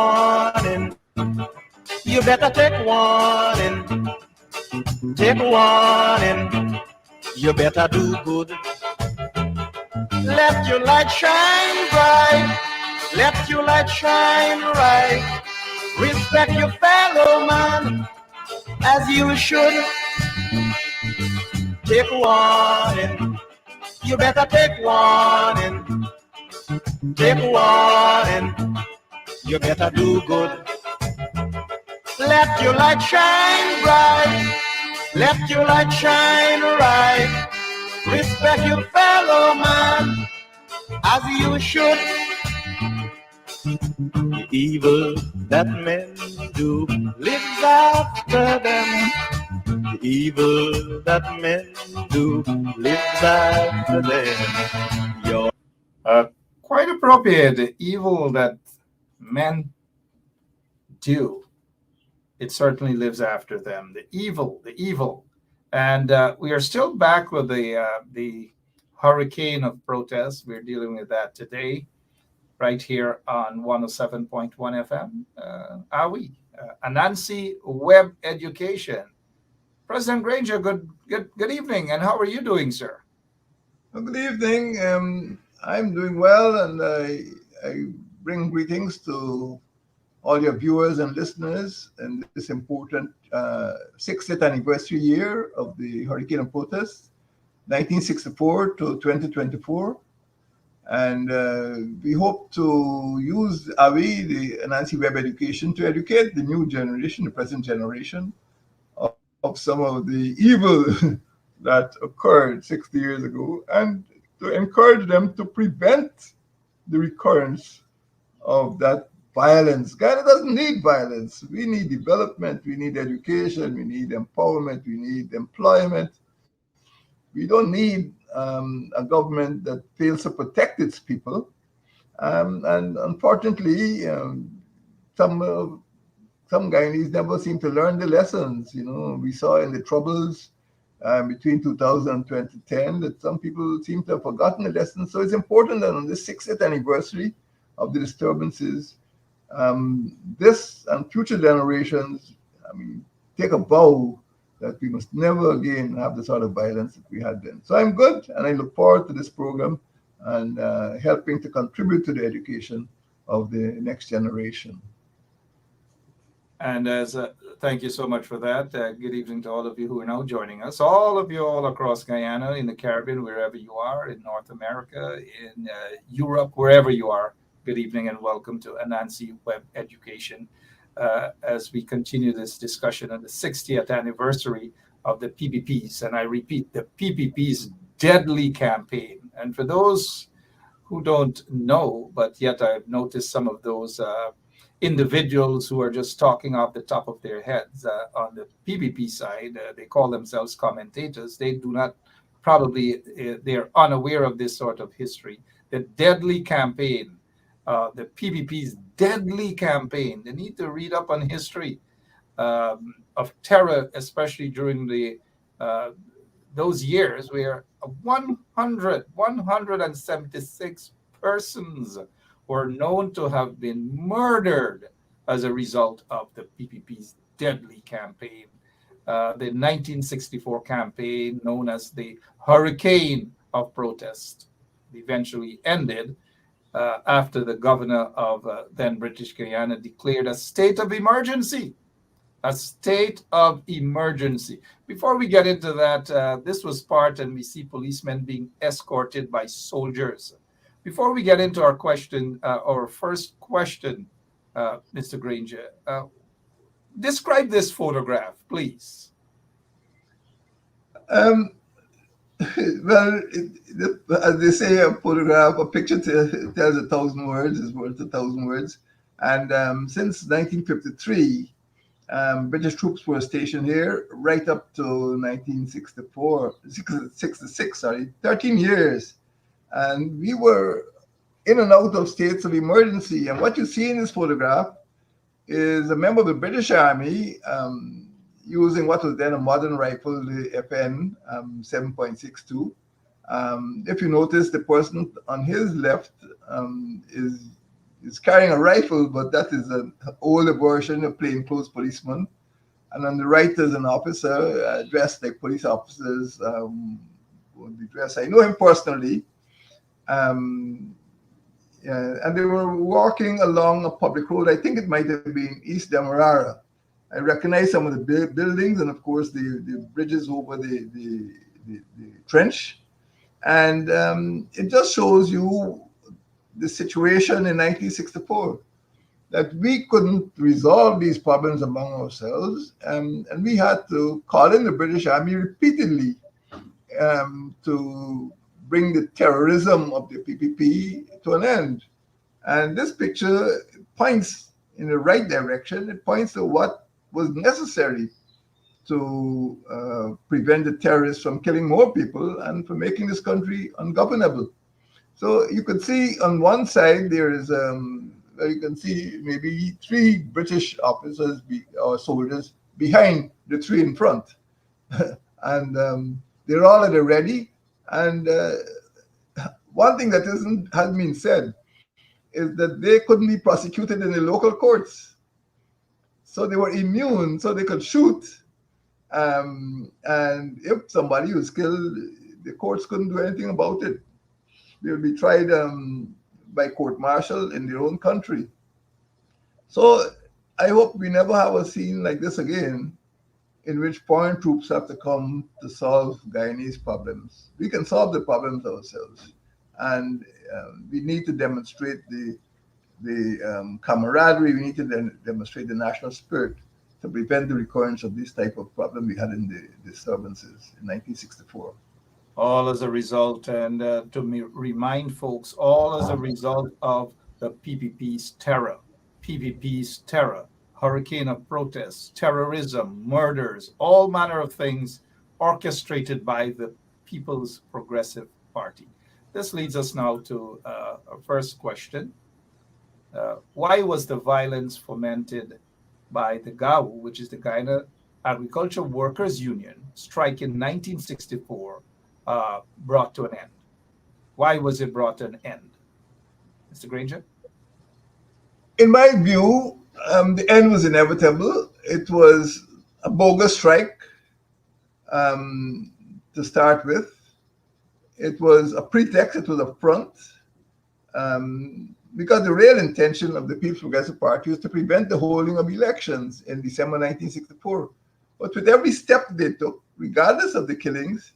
warning. You better take warning. Take warning. You better do good. Let your light shine bright. Let your light shine right. Respect your fellow man as you should. Take warning. You better take warning. Take warning. You better do good. Let your light shine bright. Let your light shine right. Respect your fellow man as you should. The evil that men do lives after them. The evil that men do lives after them. Quite appropriate. The evil that men do, it certainly lives after them. The evil. And we are still back with the hurricane of protests. We're dealing with that today, right here on 107.1 FM. Are we? Anansi Web Education. President Granger, good evening, and how are you doing, sir? Well, good evening. I'm doing well, and I bring greetings to all your viewers and listeners in this important 60th anniversary year of the Hurricane of Protests, 1964 to 2024. And we hope to use AWI, the Anansi Web Education, to educate the new generation, the present generation, of some of the evil that occurred 60 years ago, and to encourage them to prevent the recurrence of that violence. Ghana doesn't need violence. We need development, we need education, we need empowerment, we need employment. We don't need a government that fails to protect its people. And unfortunately, some Guyanese never seem to learn the lessons. You know, we saw in the Troubles between 2000 and 2010 that some people seem to have forgotten the lessons. So it's important that on this 60th anniversary of the disturbances, this and future generations, take a vow that we must never again have the sort of violence that we had then. So I'm good, and I look forward to this program and helping to contribute to the education of the next generation. And thank you so much for that. Good evening to all of you who are now joining us. All of you all across Guyana, in the Caribbean, wherever you are, in North America, in Europe, wherever you are. Good evening and welcome to Anansi Web Education as we continue this discussion on the 60th anniversary of the PPP's. And I repeat, the PPP's deadly campaign. And for those who don't know, but yet I've noticed some of those individuals who are just talking off the top of their heads on the PPP side, they call themselves commentators. They do not, probably, they're unaware of this sort of history. The deadly campaign, the PPP's deadly campaign, they need to read up on history of terror, especially during those years where 176 persons were known to have been murdered as a result of the PPP's deadly campaign. The 1964 campaign, known as the Hurricane of Protest, eventually ended after the governor of then British Guyana declared a state of emergency. A state of emergency. Before we get into that, this was part, and we see policemen being escorted by soldiers. Before we get into our question, our first question, Mr. Granger, describe this photograph, please. Well, as they say, a photograph, a picture tells 1,000 words, is worth 1,000 words. And since 1953, British troops were stationed here right up to 1966, 13 years. And we were in and out of states of emergency. And what you see in this photograph is a member of the British Army using what was then a modern rifle, the FN 7.62. If you notice, the person on his left is He's carrying a rifle, but that is an older version of plainclothes policeman. And on the right is an officer dressed like police officers would be dressed. I know him personally. Um, and they were walking along a public road. I think it might have been East Demerara. I recognize some of the buildings and, of course, the bridges over the trench. And it just shows you the situation in 1964, that we couldn't resolve these problems among ourselves. And we had to call in the British Army repeatedly to bring the terrorism of the PPP to an end. And this picture points in the right direction. It points to what was necessary to prevent the terrorists from killing more people and from making this country ungovernable. So you could see on one side there is, you can see maybe 3 British officers or soldiers behind the 3 in front. And they're all at the ready. And one thing that has been said is that they couldn't be prosecuted in the local courts. So they were immune, so they could shoot. And if somebody was killed, the courts couldn't do anything about it. They would be tried by court-martial in their own country. So I hope we never have a scene like this again, in which foreign troops have to come to solve Guyanese problems. We can solve the problems ourselves. And we need to demonstrate the camaraderie, we need to demonstrate the national spirit to prevent the recurrence of this type of problem we had in the disturbances in 1964. All as a result, and remind folks, all as a result of the PPP's terror. PPP's terror, hurricane of protests, terrorism, murders, all manner of things orchestrated by the People's Progressive Party. This leads us now to our first question. Why was the violence fomented by the GAU, which is the Guyana Agricultural Workers Union, strike in 1964, brought to an end? Why was it brought to an end? Mr. Granger? In my view, the end was inevitable. It was a bogus strike to start with. It was a pretext, it was a front, because the real intention of the People's Progressive Party was to prevent the holding of elections in December 1964. But with every step they took, regardless of the killings,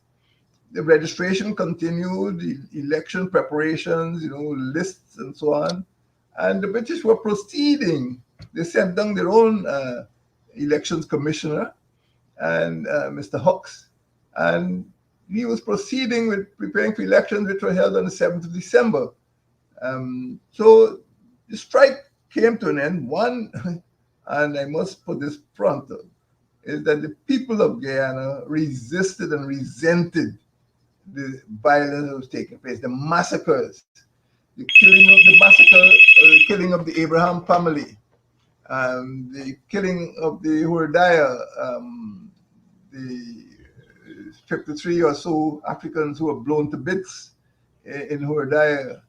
the registration continued, the election preparations, lists and so on. And the British were proceeding. They sent down their own elections commissioner, and Mr. Hooks, and he was proceeding with preparing for elections which were held on the 7th of December. So the strike came to an end. One, and I must put this front, is that the people of Guyana resisted and resented the violence that was taking place, the massacres, the killing of the Abraham family, the killing of the Hurdaya, the 53 or so Africans who were blown to bits in Hurdaya,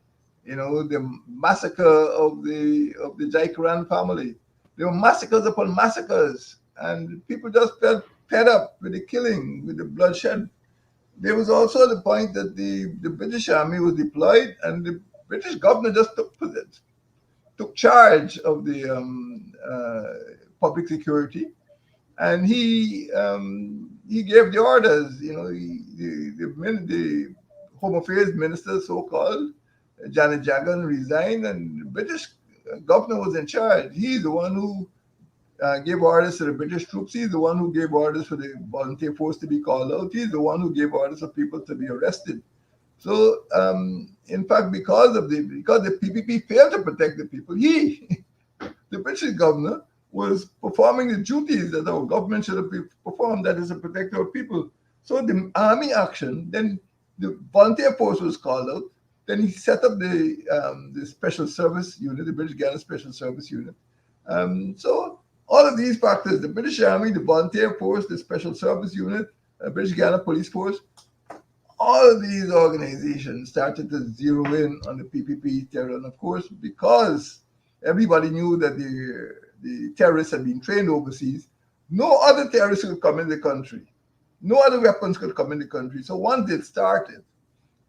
the massacre of the Jaikaran family. There were massacres upon massacres, and people just felt fed up with the killing, with the bloodshed. There was also the point that the British Army was deployed, and the British governor just took charge of the public security, and he gave the orders. The Home Affairs Minister, so-called, Janet Jagan, resigned, and the British governor was in charge. He's the one who gave orders to the British troops. He's the one who gave orders for the volunteer force to be called out. He's the one who gave orders for people to be arrested. So, in fact, because the PPP failed to protect the people, the British governor, was performing the duties that our government should have performed, that is to protect our people. So the army action, then the volunteer force was called out. Then he set up the special service unit, the British Guyana Special Service Unit. So all of these factors, the British Army, the volunteer force, the special service unit, British Guyana Police Force, all of these organizations started to zero in on the PPP terror. And of course, because everybody knew that the terrorists had been trained overseas. No other terrorists could come in the country. No other weapons could come in the country. So once it started,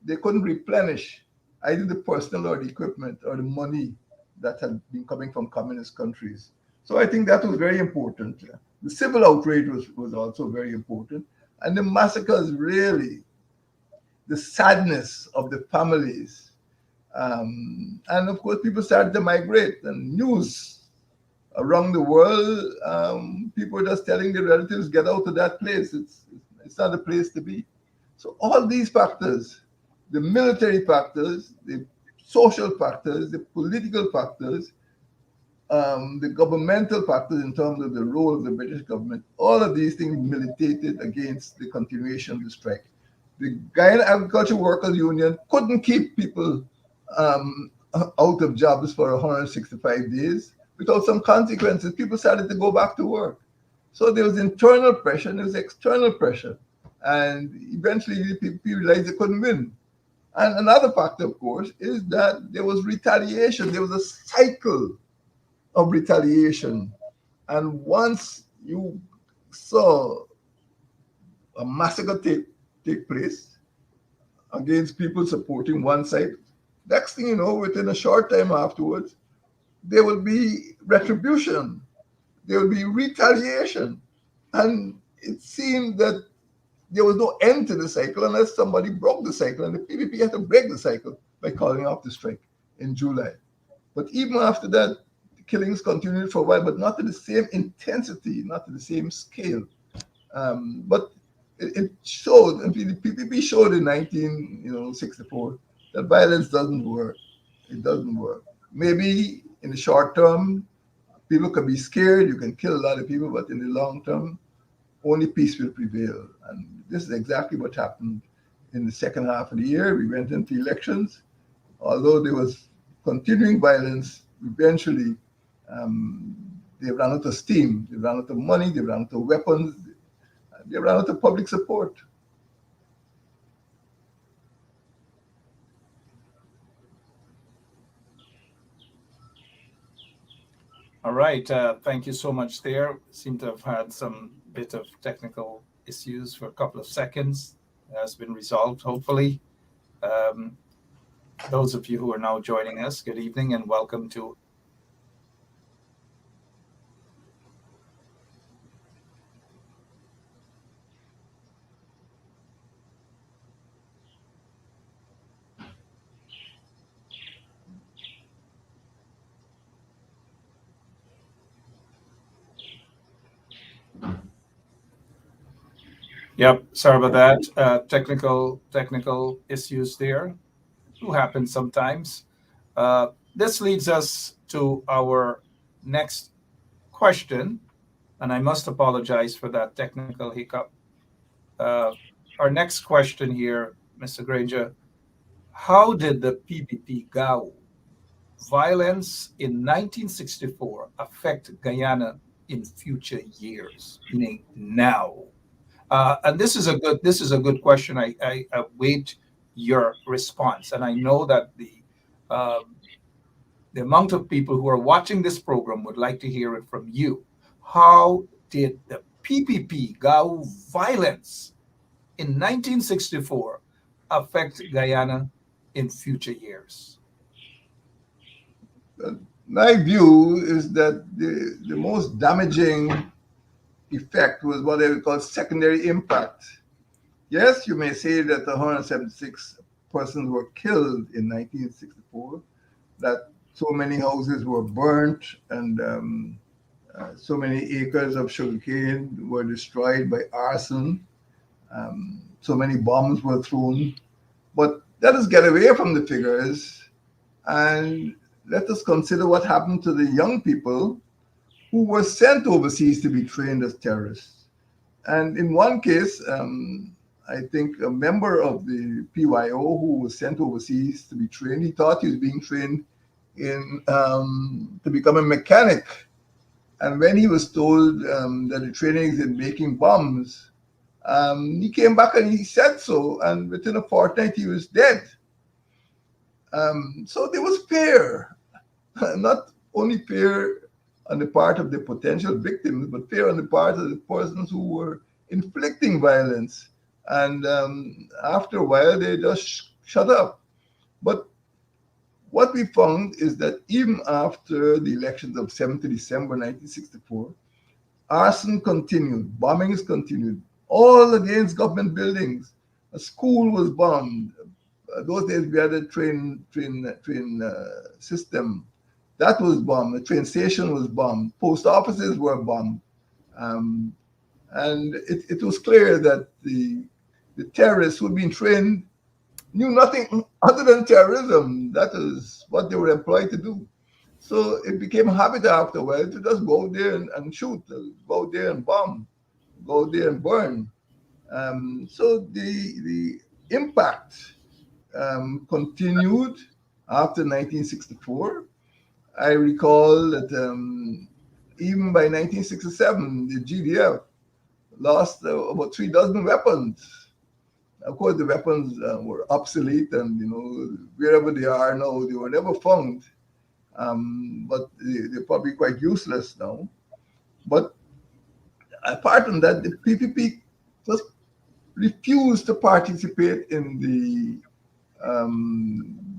they couldn't replenish either the personnel or the equipment or the money that had been coming from communist countries. So I think that was very important. The civil outrage was also very important. And the massacres, really, the sadness of the families. And of course, people started to migrate, and news around the world, people were just telling their relatives, get out of that place. It's not a place to be. So all these factors, the military factors, the social factors, the political factors, the governmental factors in terms of the role of the British government, all of these things militated against the continuation of the strike. The Guyana Agricultural Workers Union couldn't keep people out of jobs for 165 days without some consequences. People started to go back to work. So there was internal pressure and there was external pressure. And eventually people realized they couldn't win. And another factor, of course, is that there was retaliation. There was a cycle of retaliation. And once you saw a massacre take place against people supporting one side, next thing you know, within a short time afterwards, there will be retribution, there will be retaliation. And it seemed that there was no end to the cycle unless somebody broke the cycle. And the PPP had to break the cycle by calling off the strike in July. But even after that, the killings continued for a while, but not to the same intensity, not to the same scale. But it showed, and the PPP showed in 1964 that violence doesn't work. It doesn't work. Maybe in the short term, people can be scared, you can kill a lot of people, but in the long term, only peace will prevail. And this is exactly what happened in the second half of the year. We went into elections. Although there was continuing violence, eventually they ran out of steam, they ran out of money, they ran out of weapons, they ran out of public support. All right. Thank you so much there. Seem to have had some bit of technical issues for a couple of seconds. It has been resolved, hopefully. Um, those of you who are now joining us, good evening and welcome to Yep, sorry about that. Technical issues there. Do happen sometimes. This leads us to our next question, and I must apologize for that technical hiccup. Uh, our next question here, Mr. Granger, how did the PPP GAU violence in 1964 affect Guyana in future years, meaning now? And this is a good question. I await your response, and I know that the amount of people who are watching this program would like to hear it from you. How did the PPP GAU violence in 1964 affect Guyana in future years? My view is that the most damaging effect was what I would call secondary impact. Yes, you may say that 176 persons were killed in 1964, that so many houses were burnt and so many acres of sugarcane were destroyed by arson, so many bombs were thrown. But let us get away from the figures and let us consider what happened to the young people who were sent overseas to be trained as terrorists. And in one case, I think a member of the PYO who was sent overseas to be trained, he thought he was being trained in to become a mechanic. And when he was told that the training is in making bombs, he came back and he said so. And within a fortnight, he was dead. So there was fear, not only fear on the part of the potential victims, but fear on the part of the persons who were inflicting violence. And after a while, they just shut up. But what we found is that even after the elections of 7th December 1964, arson continued, bombings continued, all against government buildings. A school was bombed. Those days we had a train system that was bombed. The train station was bombed. Post offices were bombed, um, and it was clear that the terrorists who had been trained knew nothing other than terrorism. That is what they were employed to do. So it became a habit after a while to just go there and shoot, go there and bomb, go there and burn. So the impact continued after 1964. I recall that even by 1967, the GDF lost about 3 dozen weapons. Of course, the weapons were obsolete, and wherever they are now, they were never found. But they're probably quite useless now. But apart from that, the PPP just refused to participate in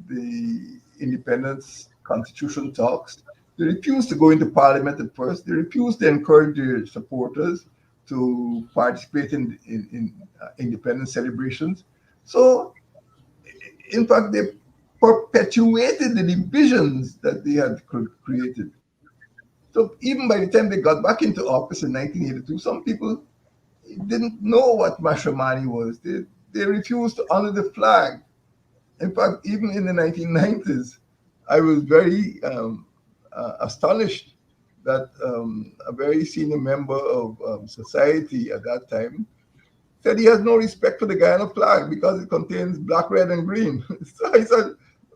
the independence constitution talks. They refused to go into parliament at first. They refused to encourage their supporters to participate in independence celebrations. So, in fact, they perpetuated the divisions that they had created. So even by the time they got back into office in 1982, some people didn't know what Mashramani was. They refused to honor the flag. In fact, even in the 1990s, I was very astonished that a very senior member of society at that time said he has no respect for the Guyana flag because it contains black, red, and green. So I said,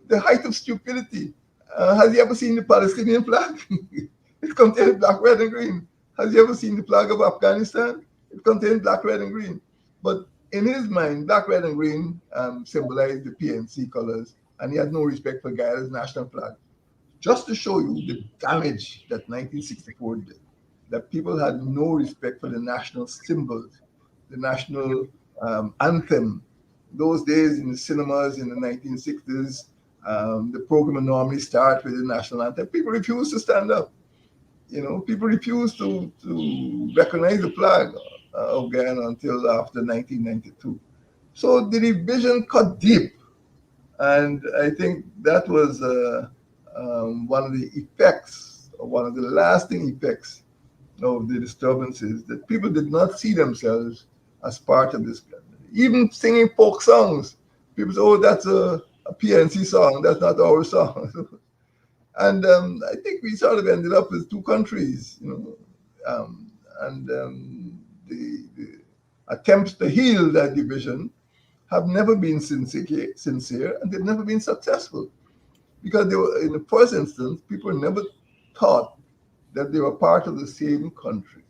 the height of stupidity. Has he ever seen the Palestinian flag? It contains black, red, and green. Has he ever seen the flag of Afghanistan? It contains black, red, and green. But in his mind, black, red, and green symbolize the PNC colors, and he had no respect for Guyana's national flag. Just to show you the damage that 1964 did, that people had no respect for the national symbols, the national anthem. Those days in the cinemas in the 1960s, the program would normally start with the national anthem. People refused to stand up. People refused to recognize the flag of Guyana until after 1992. So the division cut deep, and I think that was one of the effects, or one of the lasting effects of the disturbances, that people did not see themselves as part of this. Even singing folk songs, people say, "Oh, that's a PNC song. That's not our song." And I think we sort of ended up with two countries, and the attempts to heal that division have never been sincere, and they've never been successful, because they were, in the first instance, people never thought that they were part of the same country.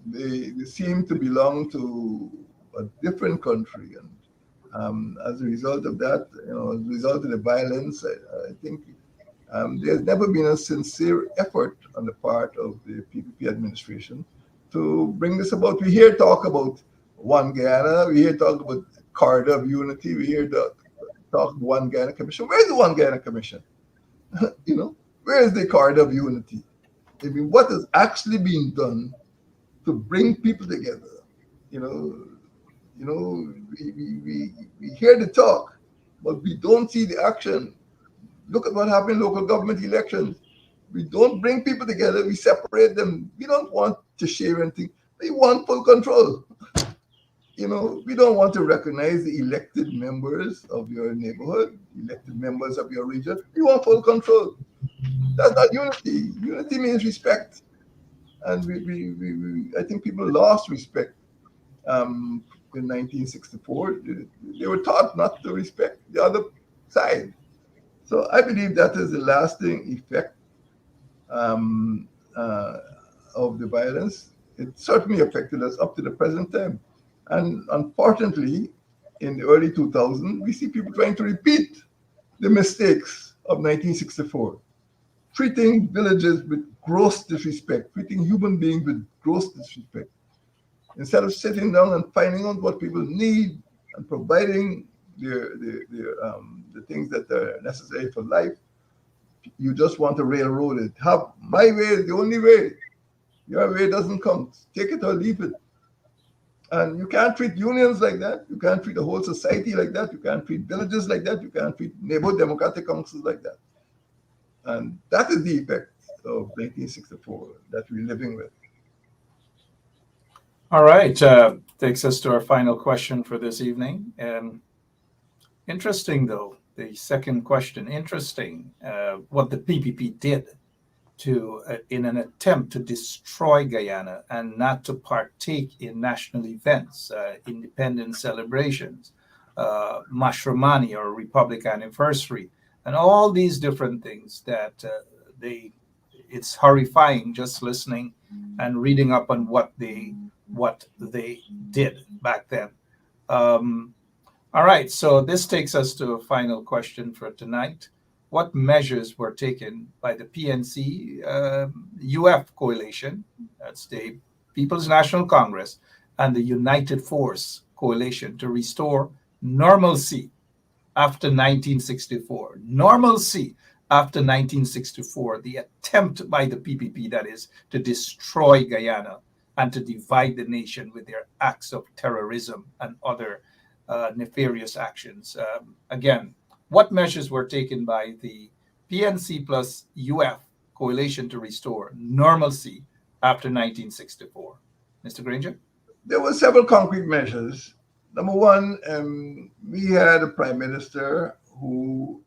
They seemed to belong to a different country, and as a result of that, as a result of the violence, I think there's never been a sincere effort on the part of the PPP administration to bring this about. We hear talk about one Guyana, we hear talk about corridor of unity, we hear talk of one Guyana commission. Where's the one Guyana commission? Where is the corridor of unity? I mean, what is actually being done to bring people together? You know, we hear the talk, but we don't see the action. Look at what happened in local government elections. We don't bring people together, we separate them. We don't want to share anything. We want full control. We don't want to recognize the elected members of your neighborhood, elected members of your region. We want full control. That's not unity. Unity means respect. And I think people lost respect in 1964. They were taught not to respect the other side. So I believe that is the lasting effect um, uh, of the violence. It certainly affected us up to the present time. And unfortunately, in the early 2000s, we see people trying to repeat the mistakes of 1964. treating villages with gross disrespect, treating human beings with gross disrespect. Instead of sitting down and finding out what people need and providing the things that are necessary for life, you just want to railroad it. Have my way is the only way. Your way doesn't count. Take it or leave it. And you can't treat unions like that. You can't treat the whole society like that. You can't treat villages like that. You can't treat neighborhood democratic councils like that. And that is the effect of 1964 that we're living with. All right. Takes us to our final question for this evening. Interesting, though, the second question. Interesting what the PPP did to in an attempt to destroy Guyana and not to partake in national events, independence celebrations, Mashramani or Republic anniversary, and all these different things that it's horrifying just listening and reading up on what they did back then. All right, so this takes us to a final question for tonight. What measures were taken by the PNC UF coalition, that's the People's National Congress, and the United Force coalition to restore normalcy after 1964? Normalcy after 1964, the attempt by the PPP, that is, to destroy Guyana and to divide the nation with their acts of terrorism and other nefarious actions. Again, what measures were taken by the PNC plus UF coalition to restore normalcy after 1964? Mr. Granger? There were several concrete measures. Number one, we had a prime minister who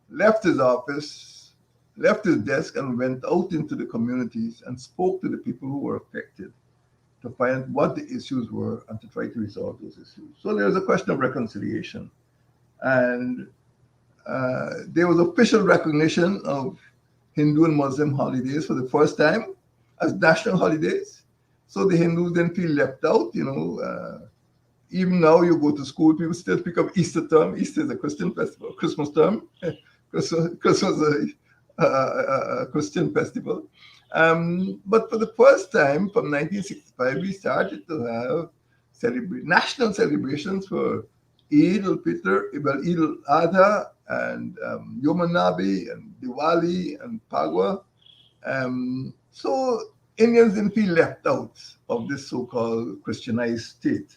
left his office, left his desk, and went out into the communities and spoke to the people who were affected to find what the issues were and to try to resolve those issues. So there was a question of reconciliation. And there was official recognition of Hindu and Muslim holidays for the first time as national holidays. So the Hindus didn't feel left out, even now you go to school, people still speak of Easter term. Easter is a Christian festival, Christmas term. Christmas is a Christian festival. But for the first time, from 1965, we started to have national celebrations for Eid al-Fitr, Eid al-Adha, and Yom Nabi, and Diwali, and Pagwa. So Indians didn't feel left out of this so-called Christianized state.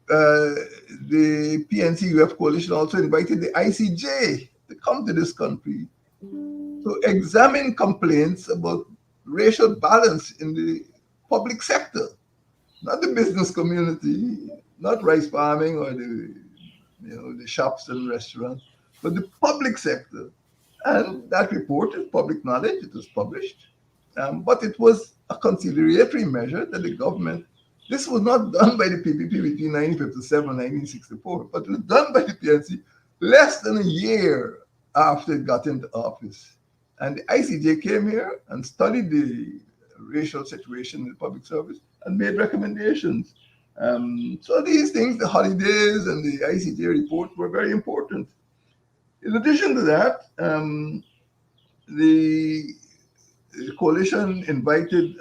The PNC UF coalition also invited the ICJ to come to this country to examine complaints about racial balance in the public sector, not the business community, not rice farming or the shops and restaurants, but the public sector. And that report is public knowledge, it was published. But it was a conciliatory measure that the government, this was not done by the PPP between 1957 and 1964, but it was done by the PNC less than a year after it got into office. And the ICJ came here and studied the racial situation in the public service and made recommendations. So these things, the holidays and the ICJ report, were very important. In addition to that, the coalition invited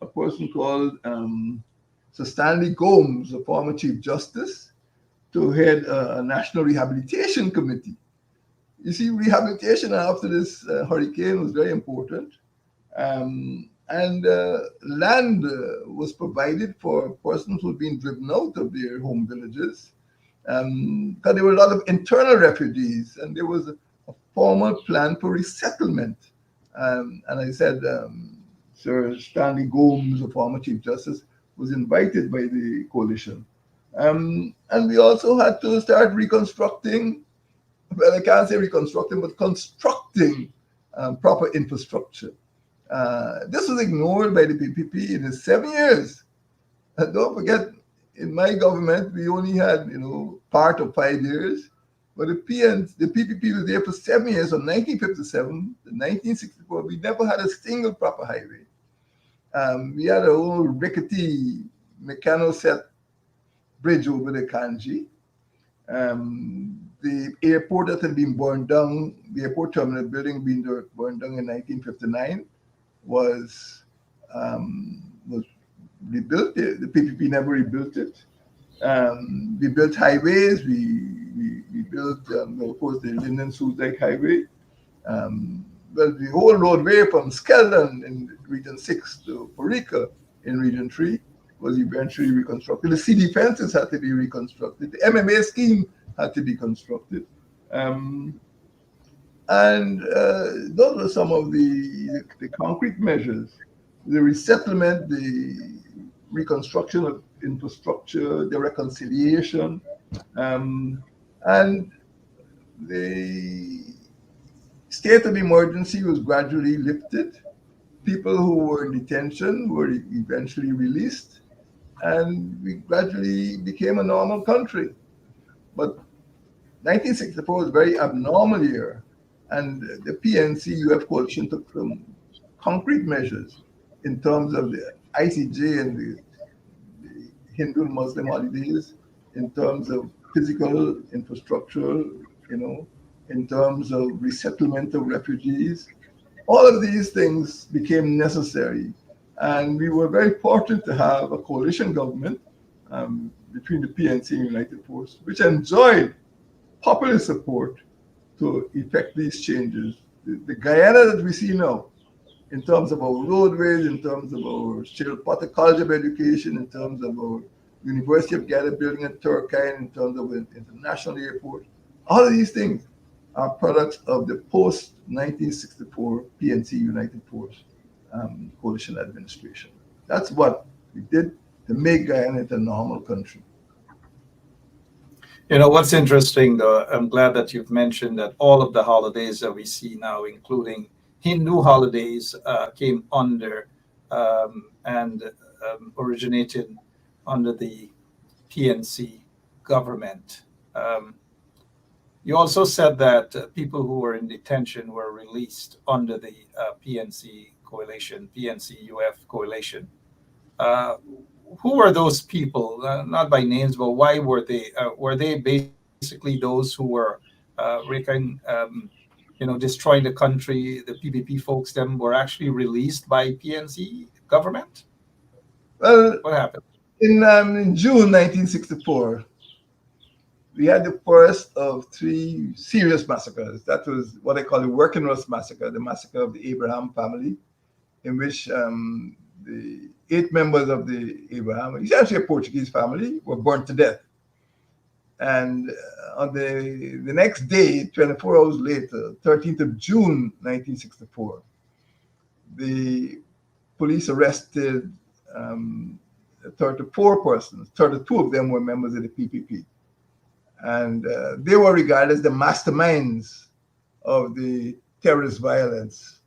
a person called Sir Stanley Gomes, a former Chief Justice, to head a national rehabilitation committee. You see, rehabilitation after this hurricane was very important. And land was provided for persons who had been driven out of their home villages. Because there were a lot of internal refugees, and there was a formal plan for resettlement. And I said, Sir Stanley Gomes, a former Chief Justice, was invited by the coalition. And we also had to start reconstructing, well, I can't say reconstructing, but constructing proper infrastructure. This was ignored by the PPP in the 7 years. And don't forget, in my government, we only had, part of 5 years. But the PPP was there for 7 years, from 1957 to 1964. We never had a single proper highway. We had a old rickety mechano-set bridge over the Kanji. the airport that had been burned down, the airport terminal building being burned down in 1959, was rebuilt. The PPP never rebuilt it. We built highways. We built, of course, the Linden Suzdijk Highway. Well, the whole roadway from Skeldon in Region 6 to Porica in Region 3 was eventually reconstructed. The CD fences had to be reconstructed. The MMA scheme had to be constructed. And those were some of the concrete measures. The resettlement, the reconstruction of infrastructure, the reconciliation, and the state of emergency was gradually lifted. People who were in detention were eventually released, and we gradually became a normal country. But 1964 was a very abnormal year, and the PNC-UF coalition took some concrete measures in terms of the ICJ and the Hindu and Muslim holidays, in terms of physical infrastructure, in terms of resettlement of refugees. All of these things became necessary. And we were very fortunate to have a coalition government between the PNC and United Force, which enjoyed popular support to effect these changes. The Guyana that we see now, in terms of our roadways, in terms of our Cheryl Potter College of Education, in terms of our University of Guyana building at Turkine, in terms of an international airport, all of these things are products of the post-1964 PNC United Force coalition administration. That's what we did to make Guyana into a normal country. What's interesting, though, I'm glad that you've mentioned that all of the holidays that we see now, including Hindu holidays, came under and originated under the PNC government. You also said that people who were in detention were released under the PNC coalition, PNC-UF coalition. Who were those people? Not by names, but why were they? Were they basically those who were destroying the country? The PPP folks, them were actually released by PNC government. Well, what happened? In June 1964, we had the first of 3 serious massacres. That was what I call the Working Rust Massacre, the massacre of the Abraham family, in which the 8 members of the Abraham, essentially a Portuguese family, were burnt to death. And on the next day, 24 hours later, 13th of June 1964, the police arrested 34 persons. 32 of them were members of the PPP. And they were regarded as the masterminds of the terrorist violence.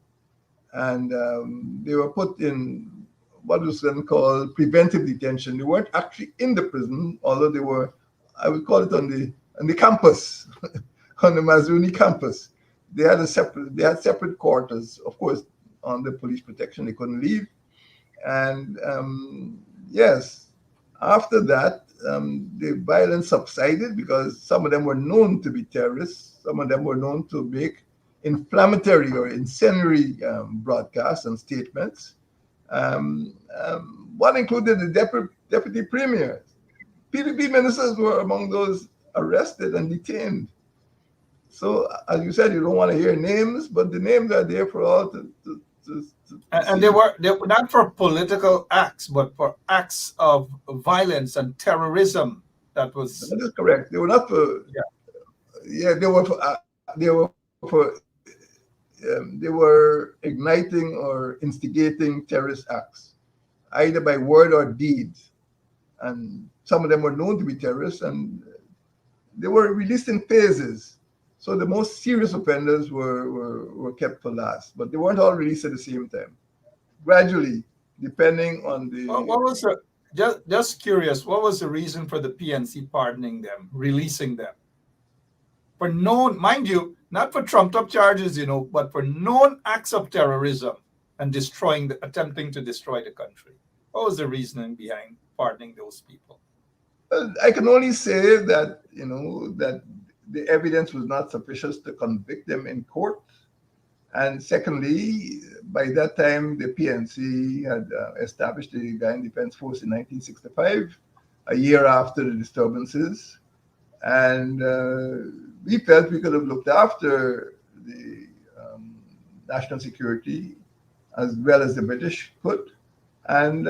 And they were put in what was then called preventive detention. They weren't actually in the prison, although they were, I would call it on the campus, on the Mazuni campus. They had separate quarters, of course, under police protection. They couldn't leave. And yes, after that, the violence subsided because some of them were known to be terrorists. Some of them were known to make inflammatory or incendiary broadcasts and statements. One included the deputy premier. PPP ministers were among those arrested and detained. So, as you said, you don't want to hear names, but the names are there for all to and they were not for political acts, but for acts of violence and terrorism. That is correct. They were not for. Yeah, they were igniting or instigating terrorist acts, either by word or deed. And some of them were known to be terrorists, and they were released in phases. So the most serious offenders were kept for last, but they weren't all released at the same time. Gradually, depending on the. What was just curious? What was the reason for the PNC pardoning them, releasing them? For known, mind you, not for trumped up charges, but for known acts of terrorism and attempting to destroy the country. What was the reasoning behind pardoning those people? I can only say that that the evidence was not sufficient to convict them in court. And secondly, by that time, the PNC had established the Guyana Defense Force in 1965, a year after the disturbances. And we felt we could have looked after the national security as well as the British could. And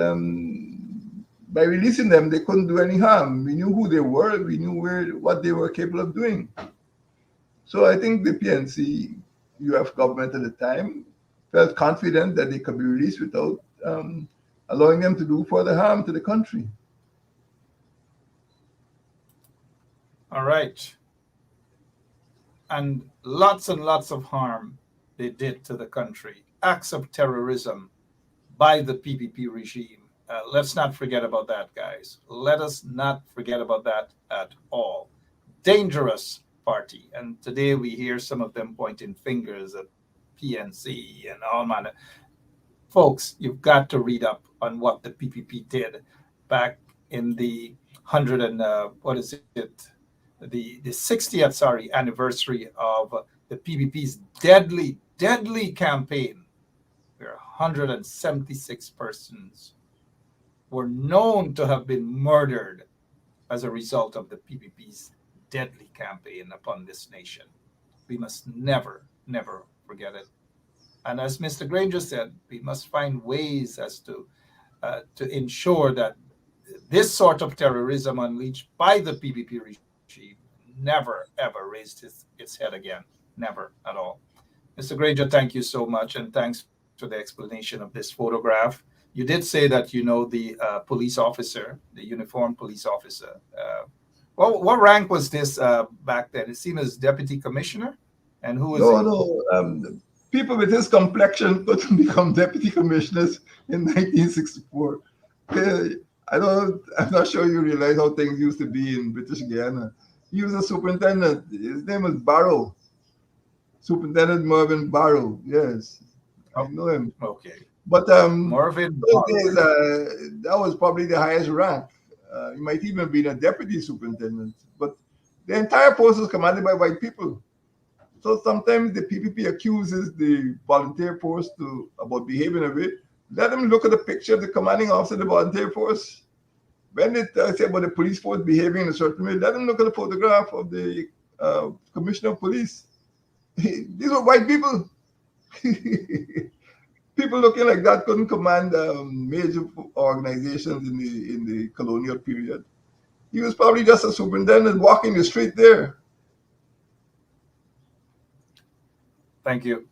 by releasing them, they couldn't do any harm. We knew who they were. We knew what they were capable of doing. So I think the PNC, UF government at the time, felt confident that they could be released without allowing them to do further harm to the country. All right. And lots of harm they did to the country. Acts of terrorism by the PPP regime. Let's not forget about that, guys. Let us not forget about that at all. Dangerous party. And today we hear some of them pointing fingers at PNC and all manner. Folks, you've got to read up on what the PPP did back in the the 60th anniversary of the PPP's deadly campaign, where 176 persons were known to have been murdered as a result of the PPP's deadly campaign upon this nation. We must never forget it. And as Mr. Granger said, we must find ways as to ensure that this sort of terrorism unleashed by the PPP regime never, ever raised its head again. Never at all. Mr. Granger, thank you so much, and thanks for the explanation of this photograph. You did say that you know the police officer, the uniformed police officer. What rank was this back then? It seemed as deputy commissioner? And who was he? No. People with his complexion couldn't become deputy commissioners in 1964. I'm not sure you realize how things used to be in British Guyana. He was a superintendent. His name was Barrow. Superintendent Mervyn Barrow. Yes, I know him. Okay. But Mervyn Barrow. That was probably the highest rank. He might even have been a deputy superintendent. But the entire force was commanded by white people. So sometimes the PPP accuses the volunteer force about behaving a way. Let them look at the picture of the commanding officer of the volunteer force. When they say about the police force behaving in a certain way, let them look at the photograph of the commissioner of police. These were white people. People looking like that couldn't command major organizations in the colonial period. He was probably just a superintendent walking the street there. Thank you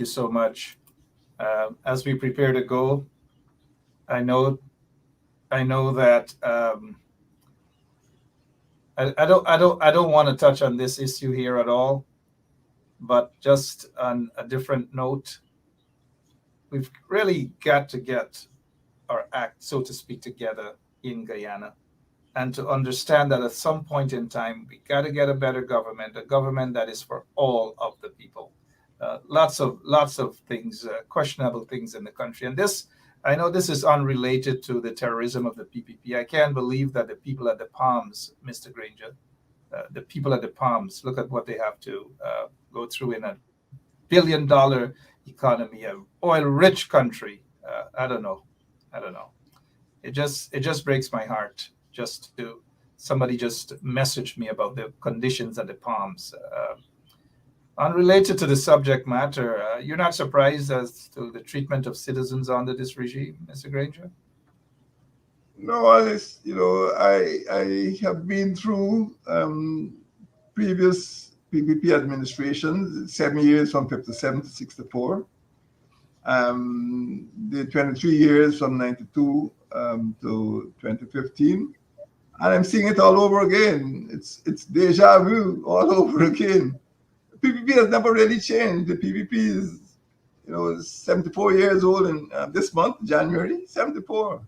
so much. As we prepare to go, I know that I don't want to touch on this issue here at all, but just on a different note, we've really got to get our act, so to speak, together in Guyana, and to understand that at some point in time we got to get a better government, a government that is for all of the people. Lots of things, questionable things in the country. And this, I know this is unrelated to the terrorism of the PPP. I can't believe that the people at the Palms, Mr. Granger, the people at the Palms, look at what they have to go through in a billion-dollar economy, an oil-rich country. I don't know. It just breaks my heart somebody just messaged me about the conditions at the Palms. Unrelated to the subject matter, you're not surprised as to the treatment of citizens under this regime, Mr. Granger? No, I have been through previous PPP administrations, 7 years from 57 to 64. The 23 years from 92 to 2015. And I'm seeing it all over again. It's deja vu all over again. PPP has never really changed. The PPP is 74 years old in this month, January, 74.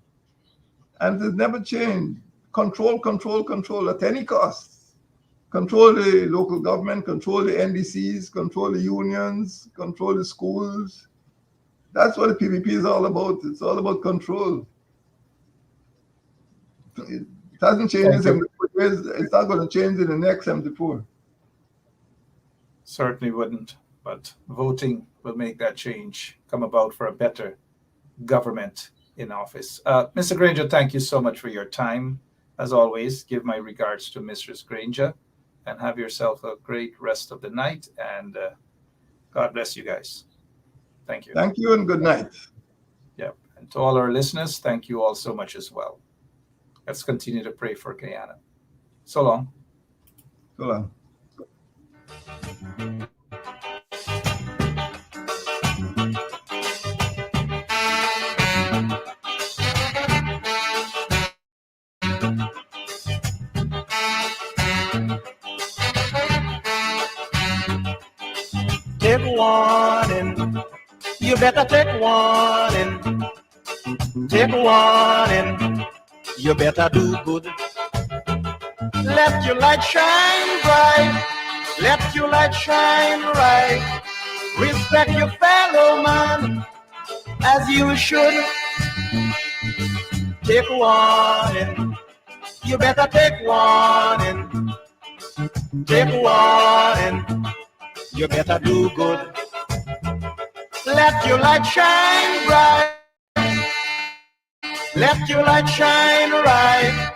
And it's never changed. Control at any cost. Control the local government, control the NDCs, control the unions, control the schools. That's what the PPP is all about. It's all about control. It hasn't changed in 74 years. It's not going to change in the next 74. Certainly wouldn't, but voting will make that change come about for a better government in office. Mr. Granger, thank you so much for your time. As always, give my regards to Mistress Granger and have yourself a great rest of the night. And God bless you guys. Thank you. Thank you and good night. Yep. And to all our listeners, thank you all so much as well. Let's continue to pray for Guyana. So long. So long. Take warning. You better take warning. Take warning. You better do good. Let your light shine bright. Let your light shine right. Respect your fellow man as you should. Take warning. You better take warning. Take warning. You better do good. Let your light shine bright. Let your light shine right.